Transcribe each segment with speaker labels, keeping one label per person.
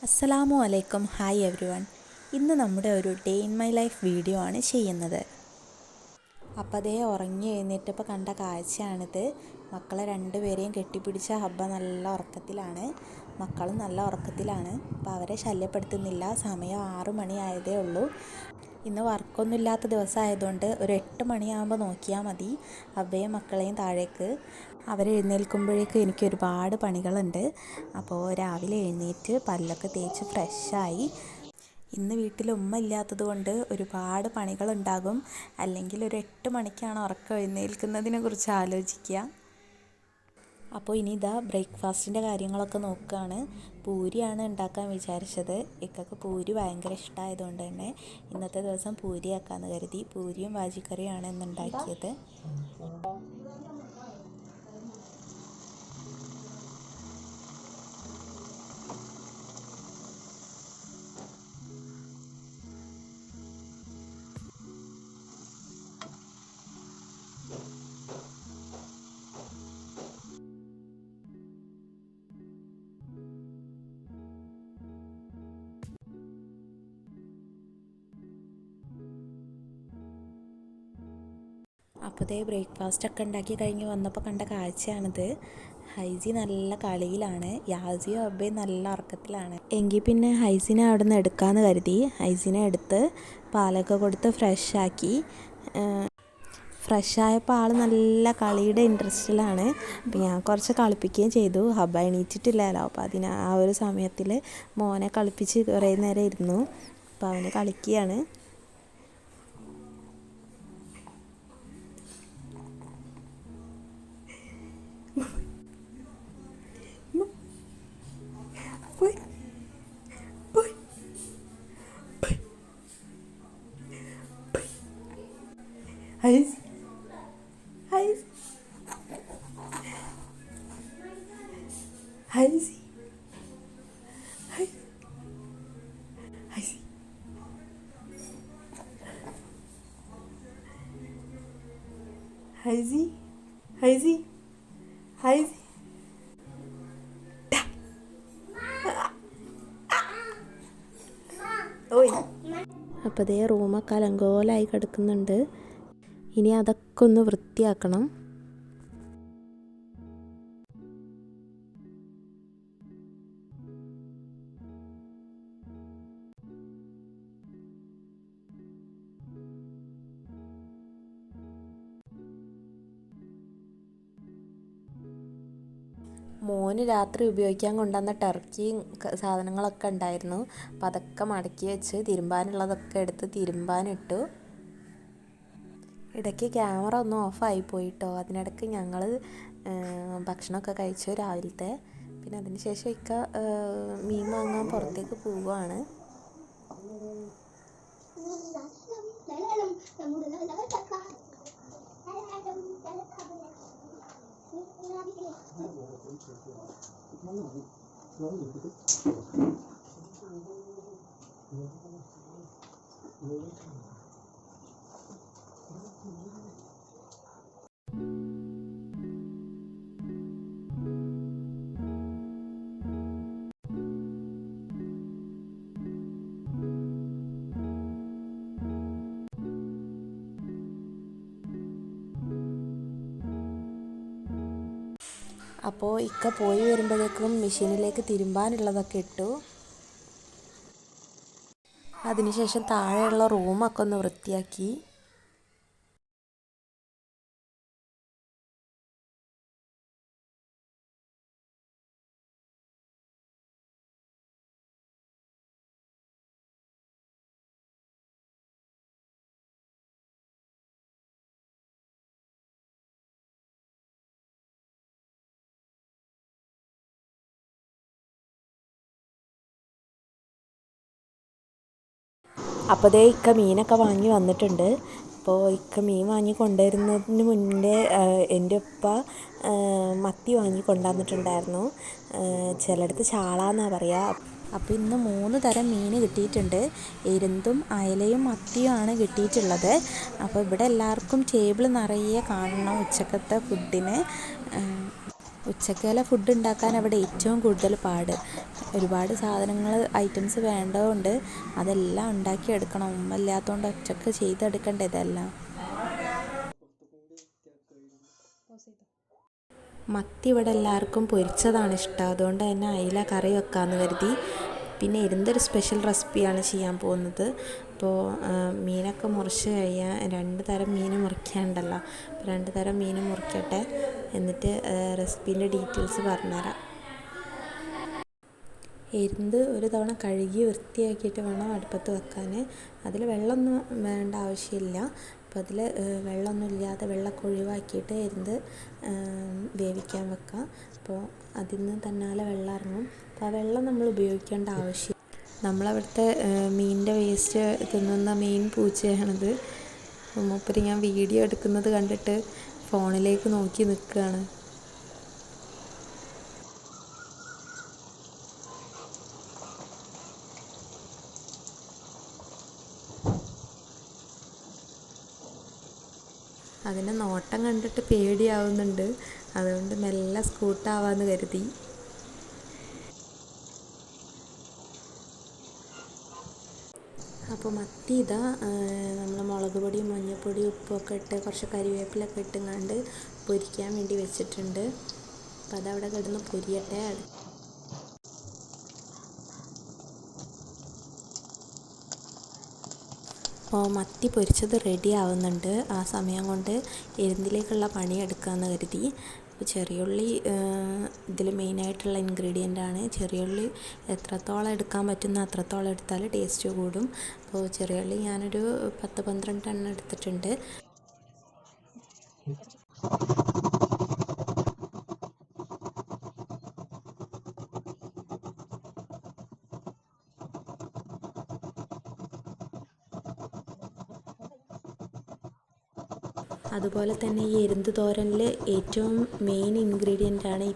Speaker 1: അസ്സലാമു അലൈക്കും. Hi every one. ഇന്ന് നമ്മുടെ ഒരു day in my life video ആണ് ചെയ്യുന്നത്. അപ്പോൾ അതേ ഉറങ്ങി എഴുന്നേറ്റപ്പോൾ കണ്ട കാഴ്ചയാണിത്. മക്കളെ രണ്ടുപേരെയും കെട്ടിപ്പിടിച്ച ഹബ്ബ നല്ല ഉറക്കത്തിലാണ്, മക്കളും നല്ല ഉറക്കത്തിലാണ്. അപ്പോൾ അവരെ ശല്യപ്പെടുത്തുന്നില്ല. സമയം 6 മണി ആയതേ ഉള്ളൂ. ഇന്ന് വർക്കൊന്നും ഇല്ലാത്ത ദിവസമായതുകൊണ്ട് ഒരു 8 മണിയാകുമ്പോൾ നോക്കിയാൽ മതി ഹബ്ബയും മക്കളെയും താഴേക്ക്. അവരെഴുന്നേൽക്കുമ്പോഴേക്കും എനിക്ക് ഒരുപാട് പണികളുണ്ട്. അപ്പോൾ രാവിലെ എഴുന്നേറ്റ് പല്ലൊക്കെ തേച്ച് ഫ്രഷായി. ഇന്ന് വീട്ടിൽ ഉമ്മ ഇല്ലാത്തത് കൊണ്ട് ഒരുപാട് പണികളുണ്ടാകും. അല്ലെങ്കിൽ ഒരു 8 മണിക്കാണ് ഉറക്കം എഴുന്നേൽക്കുന്നതിനെ കുറിച്ച് ആലോചിക്കുക. അപ്പോൾ ഇനി ഇതാ ബ്രേക്ക്ഫാസ്റ്റിൻ്റെ കാര്യങ്ങളൊക്കെ നോക്കുകയാണ്. പൂരിയാണ് ഉണ്ടാക്കാൻ വിചാരിച്ചത്. ഇക്കക്ക് പൂരി ഭയങ്കര ഇഷ്ടമായതുകൊണ്ട് തന്നെ ഇന്നത്തെ ദിവസം പൂരി ആക്കാമെന്ന് കരുതി. പൂരിയും വാജിക്കറിയാണ് ഇന്ന് ഉണ്ടാക്കിയത്. അപ്പോൾ ഇതേ ബ്രേക്ക്ഫാസ്റ്റൊക്കെ ഉണ്ടാക്കി കഴിഞ്ഞ് വന്നപ്പോൾ കണ്ട കാഴ്ചയാണിത്. ഹൈസി നല്ല കളിയിലാണ്, യാസിയും അബ്ബയും നല്ല ഉറക്കത്തിലാണ്. എങ്കിൽ പിന്നെ ഹൈസിനെ അവിടെ നിന്ന് എടുക്കാമെന്ന് കരുതി. ഹൈസിനെ എടുത്ത് പാലൊക്കെ കൊടുത്ത് ഫ്രഷാക്കി. ഫ്രഷായപ്പോൾ ആൾ നല്ല കളിയുടെ ഇൻട്രസ്റ്റിലാണ്. അപ്പോൾ ഞാൻ കുറച്ച് കളിപ്പിക്കുകയും ചെയ്തു. ഹബ്ബ എണീറ്റിട്ടില്ലല്ലോ, അപ്പോൾ ആ ഒരു സമയത്തിൽ മോനെ കളിപ്പിച്ച് കുറേ നേരം ഇരുന്നു. അപ്പോൾ അവന് കളിക്കുകയാണ്. Heizi, Heizi, Heizi, Heizi, Heizi, Heizi, Heizi. ഓയ്. അപ്പോൾ അതേ റൂമൊക്കെ അലങ്കോലമായി കിടക്കുന്നുണ്ട്. ഇനി അതൊക്കെ ഒന്ന് വൃത്തിയാക്കണം. മോന് രാത്രി ഉപയോഗിക്കാൻ കൊണ്ടുവന്ന ടർക്കിയും സാധനങ്ങളൊക്കെ ഉണ്ടായിരുന്നു. അപ്പോൾ അതൊക്കെ മടക്കി വെച്ച് തിരുമ്പാനുള്ളതൊക്കെ എടുത്ത് തിരുമ്പാനിട്ടു. ഇടയ്ക്ക് ക്യാമറ ഒന്ന് ഓഫായി പോയിട്ടോ. അതിനിടയ്ക്ക് ഞങ്ങൾ ഭക്ഷണമൊക്കെ കഴിച്ചു രാവിലത്തെ. പിന്നെ അതിന് ശേഷം ഇക്ക മീൻ വാങ്ങാൻ പുറത്തേക്ക് പോവുകയാണ്. അപ്പോൾ ഇക്ക പോയി വരുമ്പോഴേക്കും മെഷീനിലേക്ക് തിരുമ്പാനുള്ളതൊക്കെ ഇട്ടു. അതിനുശേഷം താഴെയുള്ള റൂമൊക്കെ ഒന്ന് വൃത്തിയാക്കി. അപ്പോൾ ദേ ഇക്ക മീനൊക്കെ വാങ്ങി വന്നിട്ടുണ്ട്. അപ്പോൾ ഇക്ക മീൻ വാങ്ങി കൊണ്ടുവരുന്നതിന് മുന്നേ എൻ്റെ ഉപ്പ മത്തി വാങ്ങി കൊണ്ടുവന്നിട്ടുണ്ടായിരുന്നു. ചിലയിടത്ത് ചാള എന്നാണ് പറയുക. അപ്പോൾ ഇന്ന് 3 തരം മീൻ കിട്ടിയിട്ടുണ്ട്. എരുന്തും അയലയും മത്തിയുമാണ് കിട്ടിയിട്ടുള്ളത്. അപ്പോൾ ഇവിടെ എല്ലാവർക്കും ടേബിൾ നിറയെ കാണണം ഉച്ചക്കത്തെ ഫുഡിന്. ഉച്ചക്കയിലെ ഫുഡ് ഉണ്ടാക്കാൻ അവിടെ ഏറ്റവും കൂടുതൽ പാട്. ഒരുപാട് സാധനങ്ങൾ ഐറ്റംസ് വേണ്ടതുകൊണ്ട് അതെല്ലാം ഉണ്ടാക്കിയെടുക്കണം. ഉമ്മ ഇല്ലാത്തതുകൊണ്ട് ഒറ്റക്ക് ചെയ്തെടുക്കണ്ടേ ഇതെല്ലാം. മത്തി ഇവിടെ എല്ലാവർക്കും പൊരിച്ചതാണ് ഇഷ്ടം. അതുകൊണ്ട് തന്നെ അയില കറി വെക്കാമെന്ന് കരുതി. പിന്നെ എന്തൊരു സ്പെഷ്യൽ റെസിപ്പിയാണ് ചെയ്യാൻ പോകുന്നത്. അപ്പോൾ മീനൊക്കെ മുറിച്ച് കഴിയാൻ 2 തരം മീൻ മുറിക്കാനുണ്ടല്ലോ. 2 തരം മീൻ മുറിക്കട്ടെ, എന്നിട്ട് റെസിപ്പീൻ്റെ ഡീറ്റെയിൽസ് പറഞ്ഞുതരാം. എരുന്ത് ഒരു തവണ കഴുകി വൃത്തിയാക്കിയിട്ട് വേണം അടുപ്പത്ത് വെക്കാൻ. അതിൽ വെള്ളമൊന്നും വേണ്ട ആവശ്യമില്ല. അപ്പോൾ അതിൽ വെള്ളമൊന്നും ഇല്ലാതെ വെള്ളമൊക്കെ ഒഴിവാക്കിയിട്ട് എരുന്ത് വേവിക്കാൻ വെക്കാം. അപ്പോൾ അതിൽ നിന്ന് തന്നാലെ വെള്ളം ഇറങ്ങും. അപ്പോൾ ആ വെള്ളം നമ്മൾ ഉപയോഗിക്കേണ്ട ആവശ്യം. നമ്മളവിടുത്തെ മീനിൻ്റെ വേസ്റ്റ് തിന്നുന്ന മെയിൻ പൂച്ചയാണിത്. മൂപ്പര് ഞാൻ വീഡിയോ എടുക്കുന്നത് കണ്ടിട്ട് ഫോണിലേക്ക് നോക്കി നിൽക്കുകയാണ്. അതിൻ്റെ നോട്ടം കണ്ടിട്ട് പേടിയാവുന്നുണ്ട്. അതുകൊണ്ട് മെല്ലെ സ്കൂട്ടാവാന്ന് കരുതി. അപ്പോൾ മത്തി ഇതാ നമ്മൾ മുളക് പൊടിയും മഞ്ഞൾപ്പൊടിയും ഉപ്പൊക്കെ ഇട്ട് കുറച്ച് കരിവേപ്പിലൊക്കെ ഇട്ടുങ്ങാണ്ട് പൊരിക്കാൻ വേണ്ടി വെച്ചിട്ടുണ്ട്. അപ്പോൾ അതവിടെ കിടന്ന് പൊരിയട്ടെ. അപ്പോൾ മത്തി പൊരിച്ചത് റെഡി ആവുന്നുണ്ട്. ആ സമയം കൊണ്ട് എരുന്തിലേക്കുള്ള പണി എടുക്കാമെന്ന് കരുതി. അപ്പോൾ ചെറിയുള്ളി ഇതിൽ മെയിനായിട്ടുള്ള ഇൻഗ്രീഡിയൻ്റാണ്. ചെറിയുള്ളി എത്രത്തോളം എടുക്കാൻ പറ്റുന്ന അത്രത്തോളം എടുത്താൽ ടേസ്റ്റ് കൂടും. അപ്പോൾ ചെറിയുള്ളി ഞാനൊരു 10-12 എണ്ണം എടുത്തിട്ടുണ്ട്. അതുപോലെ തന്നെ ഈ എരുന്ത് തോരനിൽ ഏറ്റവും മെയിൻ ഇൻഗ്രീഡിയൻ്റാണ് ഈ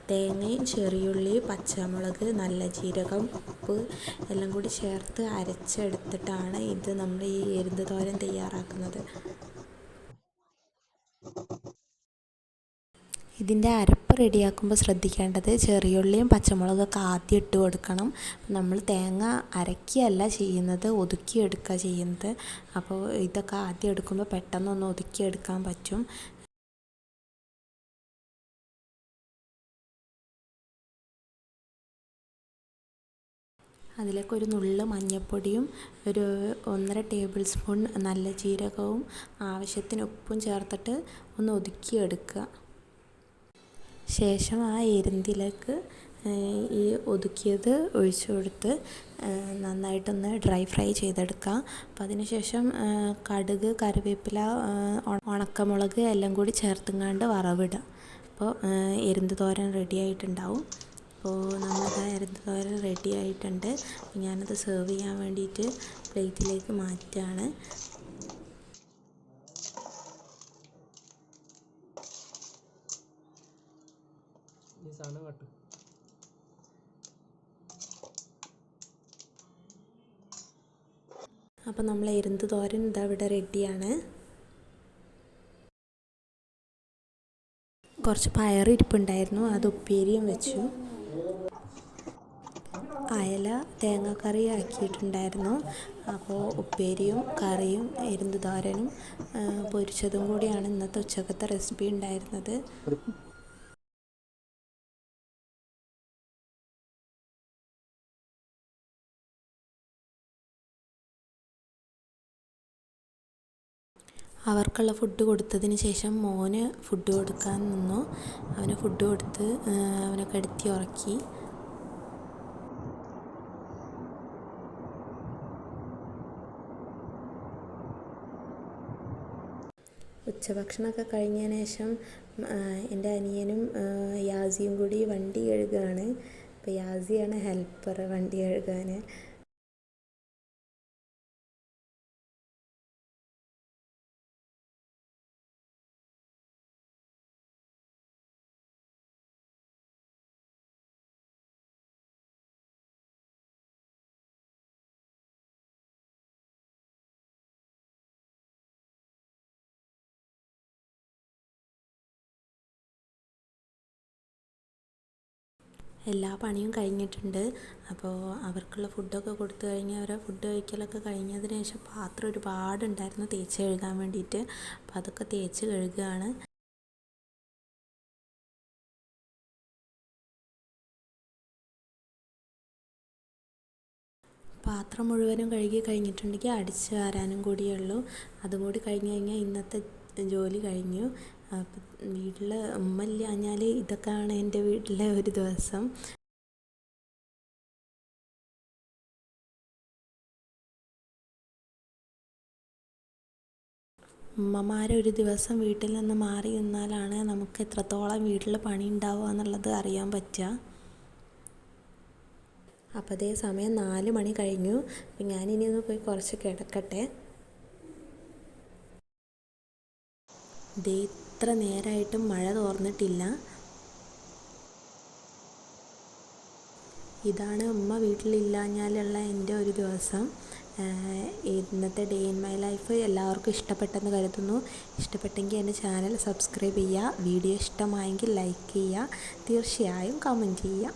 Speaker 1: തേങ്ങയും ചെറിയുള്ളി, പച്ചമുളക്, നല്ല ജീരകം, ഉപ്പ് എല്ലാം കൂടി ചേർത്ത് അരച്ചെടുത്തിട്ടാണ് ഇത് നമ്മൾ ഈ എരുന്ത് തോരൻ തയ്യാറാക്കുന്നത്. ഇതിൻ്റെ അരപ്പ് റെഡിയാക്കുമ്പോൾ ശ്രദ്ധിക്കേണ്ടത് ചെറിയുള്ളിയും പച്ചമുളകൊക്കെ ആദ്യം ഇട്ട് കൊടുക്കണം. നമ്മൾ തേങ്ങ അരക്കുകയല്ല ചെയ്യുന്നത്, ഒതുക്കിയെടുക്കുക ചെയ്യുന്നത്. അപ്പോൾ ഇതൊക്കെ ആദ്യം എടുക്കുമ്പോൾ പെട്ടെന്നൊന്ന് ഒതുക്കിയെടുക്കാൻ പറ്റും. അതിലേക്ക് ഒരു നുള്ള് മഞ്ഞൾപ്പൊടിയും ഒരു 1.5 ടേബിൾ സ്പൂൺ നല്ല ജീരകവും ആവശ്യത്തിന് ഉപ്പും ചേർത്തിട്ട് ഒന്ന് ഒതുക്കിയെടുക്കുക. ശേഷം ആ എരുന്തിലേക്ക് ഈ ഒതുക്കിയത് ഒഴിച്ചു കൊടുത്ത് നന്നായിട്ടൊന്ന് ഡ്രൈ ഫ്രൈ ചെയ്തെടുക്കുക. അപ്പോൾ അതിന് ശേഷം കടുക്, കറിവേപ്പില, ഉണക്കമുളക് എല്ലാം കൂടി ചേർത്തുങ്ങാണ്ട് വറവിടുക. അപ്പോൾ എരുന്ത് തോരൻ റെഡി ആയിട്ടുണ്ടാവും. അപ്പോൾ നമ്മളിതാ എരുന്ത് തോരൻ റെഡി ആയിട്ടുണ്ട്. ഞാനത് സെർവ് ചെയ്യാൻ വേണ്ടിയിട്ട് പ്ലേറ്റിലേക്ക് മാറ്റുകയാണ്. അപ്പോൾ നമ്മൾ എരുന്ത് തോരൻ ഇതാ ഇവിടെ റെഡിയാണ്. കുറച്ച് പയർ ഇരിപ്പുണ്ടായിരുന്നു, അത് ഉപ്പേരിയും വെച്ചു. അയല തേങ്ങാക്കറി ആക്കിയിട്ടുണ്ടായിരുന്നു. അപ്പോൾ ഉപ്പേരിയും കറിയും എരുന്ത് തോരനും പൊരിച്ചതും കൂടിയാണ് ഇന്നത്തെ ഉച്ചക്കത്തെ റെസിപ്പി ഉണ്ടായിരുന്നത്. അവർക്കുള്ള ഫുഡ് കൊടുത്തതിന് ശേഷം മോന് ഫുഡ് കൊടുക്കാൻ നിന്നു. അവന് ഫുഡ് കൊടുത്ത് അവനെ കിടത്തി ഉറക്കി. ഉച്ചഭക്ഷണമൊക്കെ കഴിഞ്ഞതിന് ശേഷം എൻ്റെ അനിയനും യാസിയും കൂടി വണ്ടി കഴുകുകയാണ്. അപ്പോൾ യാസിയാണ് ഹെൽപ്പർ വണ്ടി കഴുകാൻ. എല്ലാ പണിയും കഴിഞ്ഞിട്ടുണ്ട്. അപ്പോൾ അവർക്കുള്ള ഫുഡൊക്കെ കൊടുത്തു കഴിഞ്ഞ് അവരെ ഫുഡ് കഴിക്കലൊക്കെ കഴിഞ്ഞതിന് ശേഷം പാത്രം ഒരുപാടുണ്ടായിരുന്നു തേച്ച് കഴുകാൻ വേണ്ടിയിട്ട്. അപ്പോൾ അതൊക്കെ തേച്ച് കഴുകുകയാണ്. പാത്രം മുഴുവനും കഴുകി കഴിഞ്ഞിട്ടുണ്ടെങ്കിൽ അടിച്ച് വാരാനും കൂടിയേ ഉള്ളൂ. അതും കൂടി കഴിഞ്ഞ് കഴിഞ്ഞാൽ ഇന്നത്തെ ജോലി കഴിഞ്ഞു. വീട്ടിൽ ഉമ്മ ഇല്ലാഞ്ഞാൽ ഇതൊക്കെയാണ് എൻ്റെ വീട്ടിലെ ഒരു ദിവസം. ഉമ്മമാരൊരു ദിവസം വീട്ടിൽ നിന്ന് മാറി നിന്നാലാണ് നമുക്ക് എത്രത്തോളം വീട്ടിൽ പണി ഉണ്ടാവുക എന്നുള്ളത് അറിയാൻ പറ്റുക. അപ്പോൾ അതേ സമയം 4 മണി കഴിഞ്ഞു. അപ്പം ഞാനിനി ഒന്ന് പോയി കുറച്ച് കിടക്കട്ടെ. ഇത്ര നേരമായിട്ടും മഴ തോർന്നിട്ടില്ല. ഇതാണ് ഉമ്മ വീട്ടിലില്ലാഞ്ഞാലുള്ള എൻ്റെ ഒരു ദിവസം. ഇന്നത്തെ ഡേ ഇൻ മൈ ലൈഫ് എല്ലാവർക്കും ഇഷ്ടപ്പെട്ടെന്ന് കരുതുന്നു. ഇഷ്ടപ്പെട്ടെങ്കിൽ എൻ്റെ ചാനൽ സബ്സ്ക്രൈബ് ചെയ്യുക. വീഡിയോ ഇഷ്ടമായെങ്കിൽ ലൈക്ക് ചെയ്യുക. തീർച്ചയായും കമൻറ്റ് ചെയ്യുക.